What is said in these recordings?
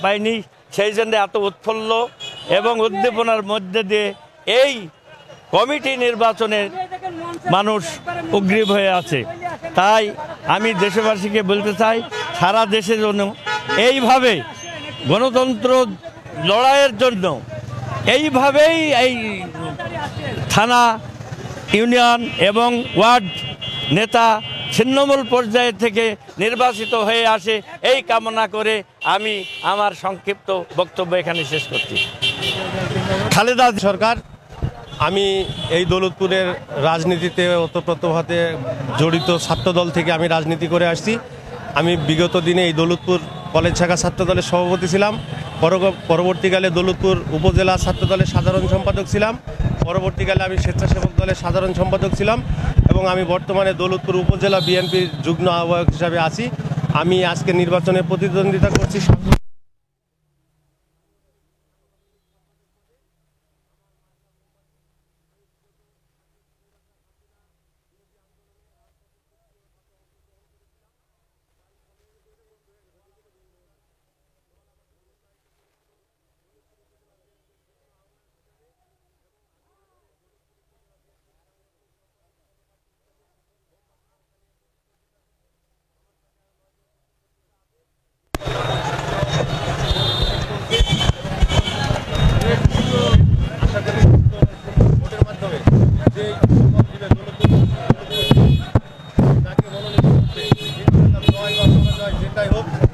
পাইনি, সেই জন্য এত উৎফুল্ল এবং উদ্দীপনার মধ্যে দিয়ে এই কমিটি নির্বাচনে মানুষ উগ্রীব হয়ে আছে। তাই আমি দেশবাসীকে বলতে চাই, সারা দেশের জন্য এইভাবে গণতন্ত্র লড়াইয়ের জন্য এইভাবেই এই থানা, ইউনিয়ন এবং ওয়ার্ড নেতা ছিন্নমূল পর্যায়ে থেকে নির্বাচিত হয়ে আসে, এই কামনা করে আমি আমার সংক্ষিপ্ত বক্তব্য এখানে শেষ করছি। খালেদা সরকার। আমি এই দৌলতপুরের রাজনীতিতে ওতপ্রোতভাবে জড়িত ছাত্রদল থেকে আমি রাজনীতি করে আসছি। আমি বিগত দিনে এই দৌলতপুর কলেজ শাখা ছাত্রদলের সভাপতি ছিলাম, পরবর্তীকালে দৌলতপুর উপজেলা ছাত্রদলের সাধারণ সম্পাদক ছিলাম, পরবর্তীকালে আমি স্বেচ্ছাসেবক দলের সাধারণ সম্পাদক ছিলাম এবং আমি বর্তমানে দৌলতপুর উপজেলা বিএনপির যুগ্ম আহ্বায়ক হিসাবে আছি। আমি আজকে নির্বাচনে প্রতিদ্বন্দ্বিতা করছি।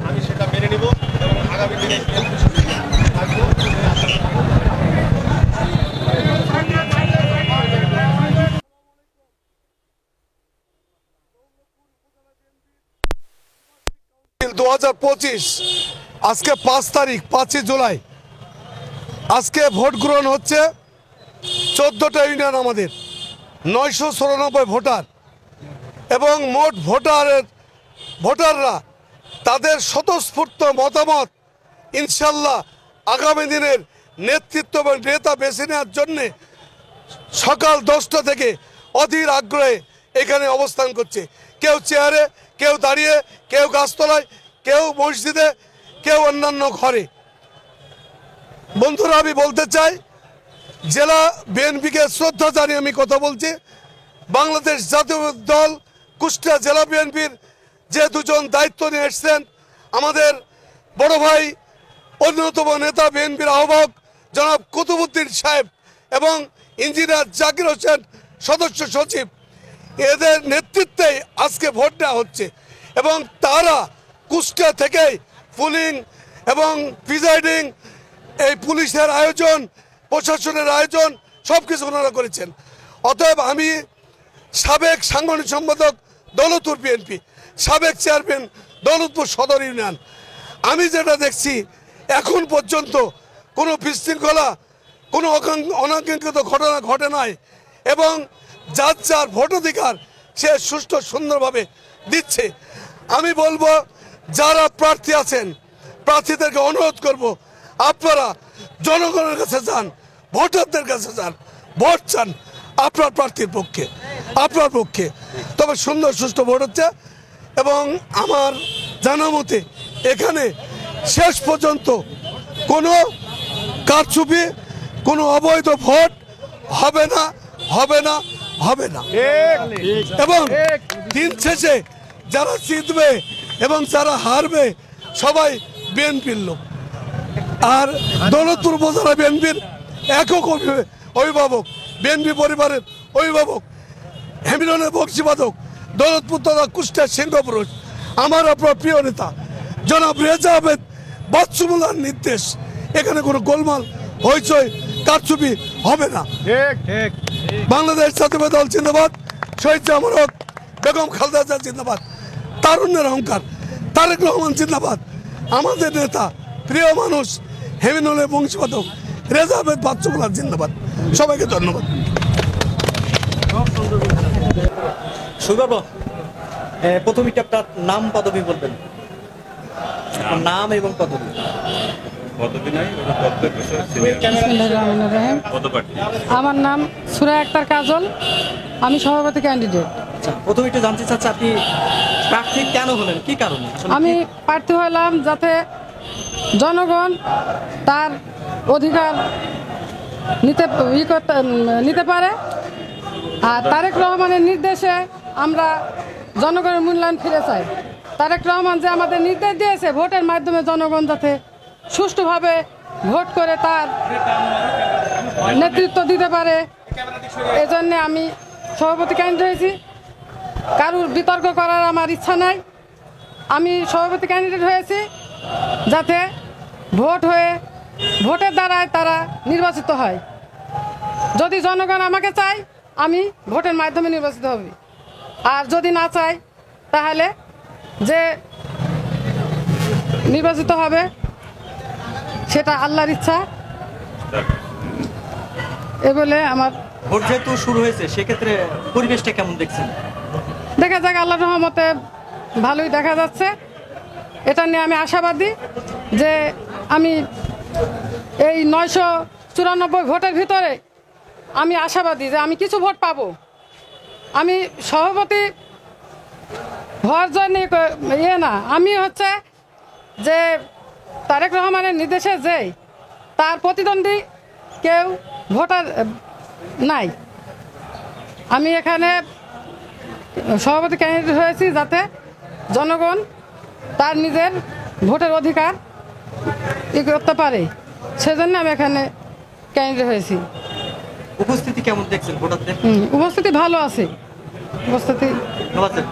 আমি সেটা মেনে নিব এবং আগামী দিনে আজকে 5 তারিখ 5 জুলাই আজকে ভোট গ্রহণ হচ্ছে। 14টা ইউনিয়ন, আমাদের 994 ভোটার এবং মোট ভোটাররা তাদের স্বতঃস্ফূর্ত মতামত ইনশাল্লাহ আগামী দিনের নেতৃত্ব এবং নেতা বেছে নেওয়ার জন্যে সকাল 10টা থেকে অধীর আগ্রহে এখানে অবস্থান করছে। কেউ চেয়ারে, কেউ দাঁড়িয়ে, কেউ গাছতলায়, কেউ মসজিদে, কেউ অন্যান্য ঘরে। বন্ধুরা, আমি বলতে চাই, জেলা বিএনপিকে শ্রদ্ধা জানিয়ে আমি কথা বলছি। বাংলাদেশ জাতীয় দল কুষ্টিয়া জেলা বিএনপির যে দুজন দায়িত্ব নিয়ে এসছেন, আমাদের বড় ভাই অন্যতম নেতা বিএনপির আহ্বায়ক জনাব কুতুবুদ্দিন সাহেব এবং ইঞ্জিনিয়ার জাকির হোসেন সদস্য সচিব, এদের নেতৃত্বেই আজকে ভোট দেওয়া হচ্ছে এবং তারা কুষ্টিয়া থেকেই পুলিং এবং প্রিজাইডিং, এই পুলিশের আয়োজন, প্রশাসনের আয়োজন সব কিছু ওনারা করেছেন। অতএব আমি সাবেক সাংগঠনিক সম্পাদক দৌলতপুর বিএনপি, সাবেক চেয়ারম্যান দৌলতপুর সদর ইউনিয়ন, আমি যেটা দেখছি এখন পর্যন্ত কোনো বিশৃঙ্খলা, কোনো অনাকাঙ্ক্ষিত ঘটনা ঘটে নাই এবং যার যার ভোটাধিকার সে সুষ্ঠু সুন্দরভাবে দিচ্ছে। আমি বলবো, যারা প্রার্থী আছেন প্রার্থীদেরকে অনুরোধ করব, আপনারা জনগণের কাছে যান, ভোটারদের কাছে যান, ভোট চান আপনার প্রার্থীর পক্ষে, আপনার পক্ষে, তবে সুন্দর সুষ্ঠু ভোট হচ্ছে। এবং আমার জানা মতে এখানে শেষ পর্যন্ত কোনো কারচুপি, কোনো অবৈধ ভোট হবে না, হবে না, হবে না। এবং দিন শেষে যারা জিতবে এবং যারা হারবে সবাই বিএনপির লোক। আর দৌলতপুর উপজেলা বিএনপির একক অভিভাবক, বিএনপি পরিবারের অভিভাবক, হেমিলনের বক্সিবাদক, দৌলতপুর তথা কুষ্টিয়ার সিংহপুরুষ, আমার আপনার প্রিয় নেতা জনাব রেজা আহমেদ বাচ্চুমুল্লার নির্দেশ, এখানে কোনো গোলমাল, হইচই, কারচুপি হবে না। বাংলাদেশ জাতীয় দল জিন্দাবাদ, শহীদ জামান হক, বেগম খালেদা জিয়া জিন্দাবাদ, তারুণ্যের অহংকার তারেক রহমান জিন্দাবাদ, আমাদের নেতা প্রিয় মানুষ হেমিনুলের বংশীবাদক রেজা আহমেদ বাচ্চুমুল্লার জিন্দাবাদ। সবাইকে ধন্যবাদ। প্রথমে আপনার নাম পদবি বলবেন, নাম এবং পদবি। আমার নাম সুরাইয়া আক্তার কাজল, আমি সভাপতি ক্যান্ডিডেট। প্রথমে একটু জানতে চাচ্ছি, আপনি প্রার্থী কেন হলেন, কি কারণে? আমি প্রার্থী হলাম যাতে জনগণ তার অধিকার নিতে পারে। আর তারেক রহমানের নির্দেশে আমরা জনগণের মূল্যায়ন ফিরে চাই। তারেক রহমান যে আমাদের নির্দেশ দিয়েছে ভোটের মাধ্যমে জনগণ যাতে সুষ্ঠুভাবে ভোট করে তার নেতৃত্ব দিতে পারে, এজন্য আমি সভাপতি ক্যান্ডিডেট হয়েছি। কারুর বিতর্ক করার আমার ইচ্ছা নাই। আমি সভাপতি ক্যান্ডিডেট হয়েছি যাতে ভোটের দ্বারায় তারা নির্বাচিত হয়। যদি জনগণ আমাকে চায় আমি ভোটের মাধ্যমে নির্বাচিত হব, আর যদি না চায় তাহলে যে নির্বাচিত হবে সেটা আল্লাহর ইচ্ছা। এ বলে আমার ভোট যেহেতু শুরু হয়েছে সেক্ষেত্রে পরিবেশটা কেমন দেখছেন? দেখা যাক, আল্লাহর রহমতে ভালোই দেখা যাচ্ছে। এটা নিয়ে আমি আশাবাদী যে আমি এই 994 ভোটের ভিতরে আমি আশাবাদী যে আমি কিছু ভোট পাবো। আমি সভাপতি হওয়ার জন্য না, আমি হচ্ছে যে তারেক রহমানের নির্দেশে যে তার প্রতিদ্বন্দ্বী কেউ ভোটার নাই। আমি এখানে সভাপতি ক্যান্ডিডেট হয়েছি যাতে জনগণ তার নিজের ভোটের অধিকার করতে পারে, সেজন্য আমি এখানে ক্যান্ডিডেট হয়েছি। উপস্থিতি কেমন দেখছেন ভোটারদের? উপস্থিতি ভালো আছে। উপস্থিতি ভালো আছেন?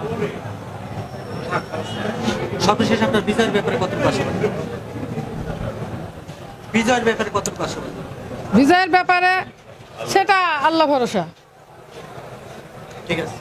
সর্বশেষ আপনার বিজয়ের ব্যাপারে কতটুকু আশাবাদী? বিজয়ের ব্যাপারে কতটুকু আশাবাদী? বিজয়ের ব্যাপারে সেটা আল্লাহ ভরসা। ঠিক আছে।